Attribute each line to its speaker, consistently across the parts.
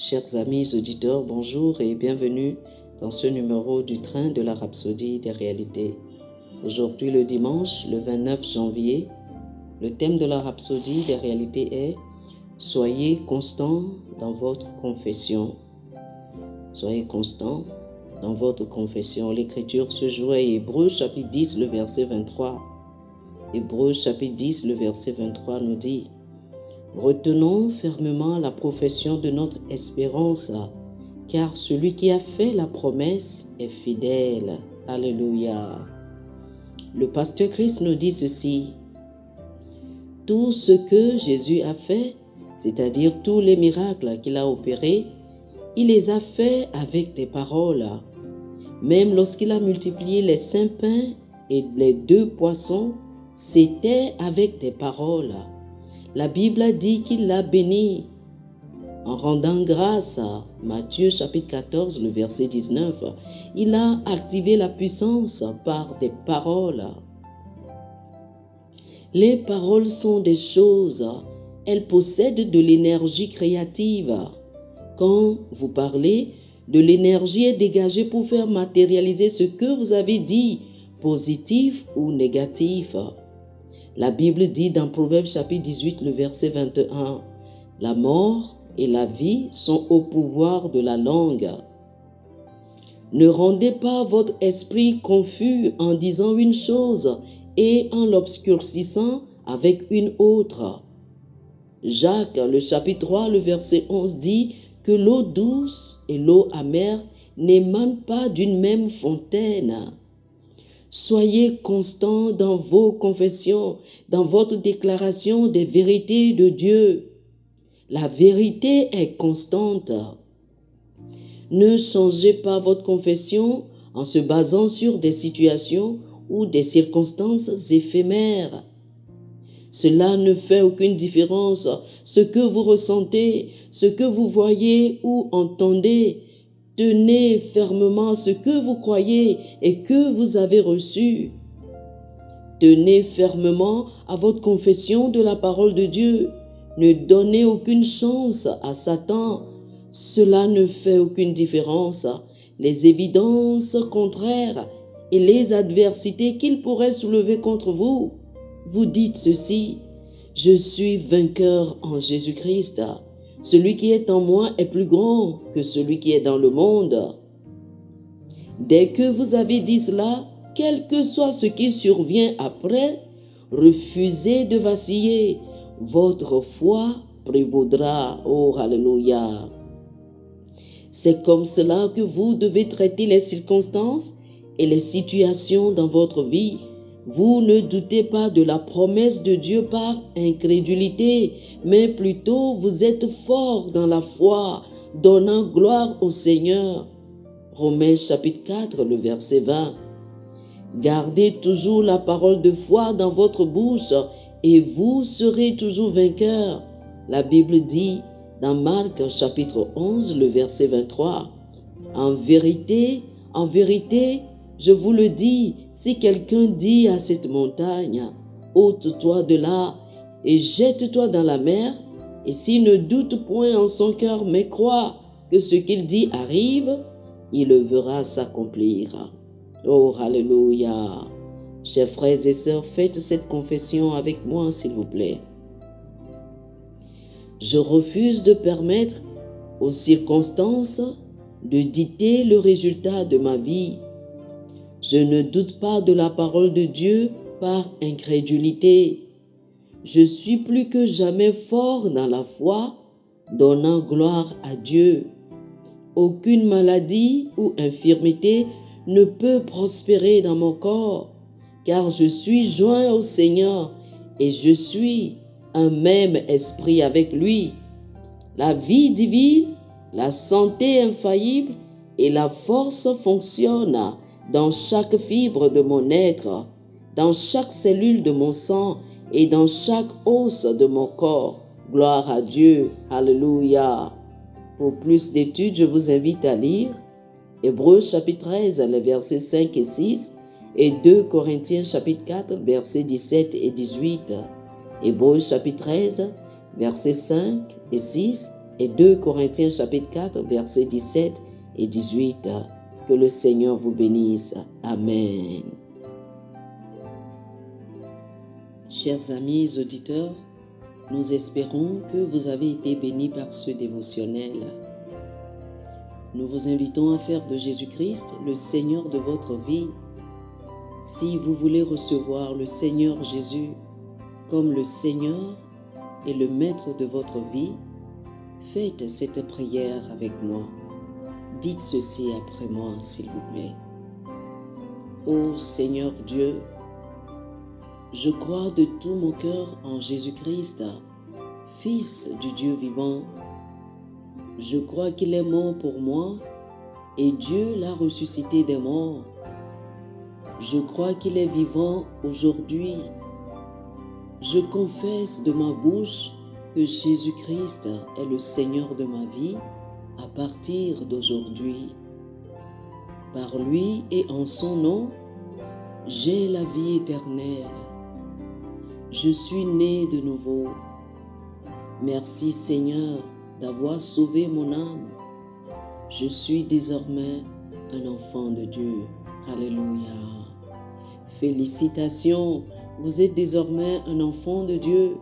Speaker 1: Chers amis auditeurs, bonjour et bienvenue dans ce numéro du train de la Rhapsodie des réalités. Aujourd'hui, le dimanche, le 29 janvier, le thème de la Rhapsodie des réalités est « Soyez constants dans votre confession ». Soyez constants dans votre confession. L'écriture se joue à Hébreux chapitre 10, le verset 23. Hébreux chapitre 10, le verset 23 nous dit « Retenons fermement la profession de notre espérance, car celui qui a fait la promesse est fidèle. » Alléluia. Le pasteur Christ nous dit ceci: tout ce que Jésus a fait, c'est-à-dire tous les miracles qu'il a opérés, il les a faits avec des paroles. Même lorsqu'il a multiplié les 5 pains et les 2 poissons, c'était avec des paroles. La Bible a dit qu'il l'a béni en rendant grâce. Matthieu chapitre 14, le verset 19. Il a activé la puissance par des paroles. Les paroles sont des choses, elles possèdent de l'énergie créative. Quand vous parlez, de l'énergie est dégagée pour faire matérialiser ce que vous avez dit, positif ou négatif. La Bible dit dans Proverbe chapitre 18, le verset 21, « La mort et la vie sont au pouvoir de la langue. » Ne rendez pas votre esprit confus en disant une chose et en l'obscurcissant avec une autre. Jacques, le chapitre 3, le verset 11 dit que l'eau douce et l'eau amère n'émanent pas d'une même fontaine. Soyez constants dans vos confessions, dans votre déclaration des vérités de Dieu. La vérité est constante. Ne changez pas votre confession en se basant sur des situations ou des circonstances éphémères. Cela ne fait aucune différence. Ce que vous ressentez, ce que vous voyez ou entendez, tenez fermement ce que vous croyez et que vous avez reçu. Tenez fermement à votre confession de la parole de Dieu. Ne donnez aucune chance à Satan. Cela ne fait aucune différence. Les évidences contraires et les adversités qu'il pourrait soulever contre vous, vous dites ceci: je suis vainqueur en Jésus-Christ. Celui qui est en moi est plus grand que celui qui est dans le monde. Dès que vous avez dit cela, quel que soit ce qui survient après, refusez de vaciller. Votre foi prévaudra. Oh, alléluia. C'est comme cela que vous devez traiter les circonstances et les situations dans votre vie. Vous ne doutez pas de la promesse de Dieu par incrédulité, mais plutôt vous êtes fort dans la foi, donnant gloire au Seigneur. Romains chapitre 4, le verset 20. Gardez toujours la parole de foi dans votre bouche et vous serez toujours vainqueur. La Bible dit dans Marc chapitre 11, le verset 23. En vérité, je vous le dis, si quelqu'un dit à cette montagne, ôte-toi de là et jette-toi dans la mer, et s'il ne doute point en son cœur, mais croit que ce qu'il dit arrive, il le verra s'accomplir. Oh, alléluia! Chers frères et sœurs, faites cette confession avec moi, s'il vous plaît. Je refuse de permettre aux circonstances de dicter le résultat de ma vie. Je ne doute pas de la parole de Dieu par incrédulité. Je suis plus que jamais fort dans la foi, donnant gloire à Dieu. Aucune maladie ou infirmité ne peut prospérer dans mon corps, car je suis joint au Seigneur et je suis un même esprit avec lui. La vie divine, la santé infaillible et la force fonctionnent dans chaque fibre de mon être, dans chaque cellule de mon sang et dans chaque os de mon corps. Gloire à Dieu. Alléluia. Pour plus d'études, je vous invite à lire Hébreux chapitre 13, les versets 5 et 6 et 2 Corinthiens chapitre 4, versets 17 et 18. Hébreux chapitre 13, versets 5 et 6 et 2 Corinthiens chapitre 4, versets 17 et 18. Que le Seigneur vous bénisse. Amen. Chers amis auditeurs, nous espérons que vous avez été bénis par ce dévotionnel. Nous vous invitons à faire de Jésus-Christ le Seigneur de votre vie. Si vous voulez recevoir le Seigneur Jésus comme le Seigneur et le Maître de votre vie, faites cette prière avec moi. Dites ceci après moi, s'il vous plaît. Ô Seigneur Dieu, je crois de tout mon cœur en Jésus-Christ, Fils du Dieu vivant. Je crois qu'il est mort pour moi et Dieu l'a ressuscité des morts. Je crois qu'il est vivant aujourd'hui. Je confesse de ma bouche que Jésus-Christ est le Seigneur de ma vie à partir d'aujourd'hui. Par lui et en son nom, j'ai la vie éternelle. Je suis né de nouveau. Merci Seigneur d'avoir sauvé mon âme. Je suis désormais un enfant de Dieu. Alléluia. Félicitations, vous êtes désormais un enfant de Dieu.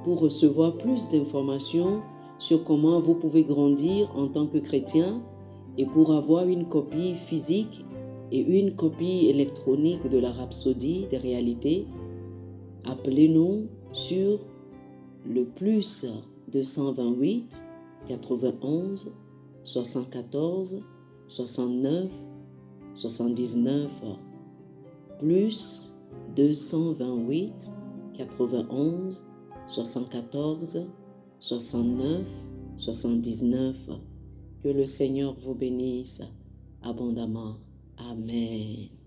Speaker 1: Pour recevoir plus d'informations sur comment vous pouvez grandir en tant que chrétien et pour avoir une copie physique et une copie électronique de la Rhapsodie des réalités, appelez-nous sur le plus 228 91 74 69 79 plus 228 91 74 69 79. Que le Seigneur vous bénisse abondamment. Amen.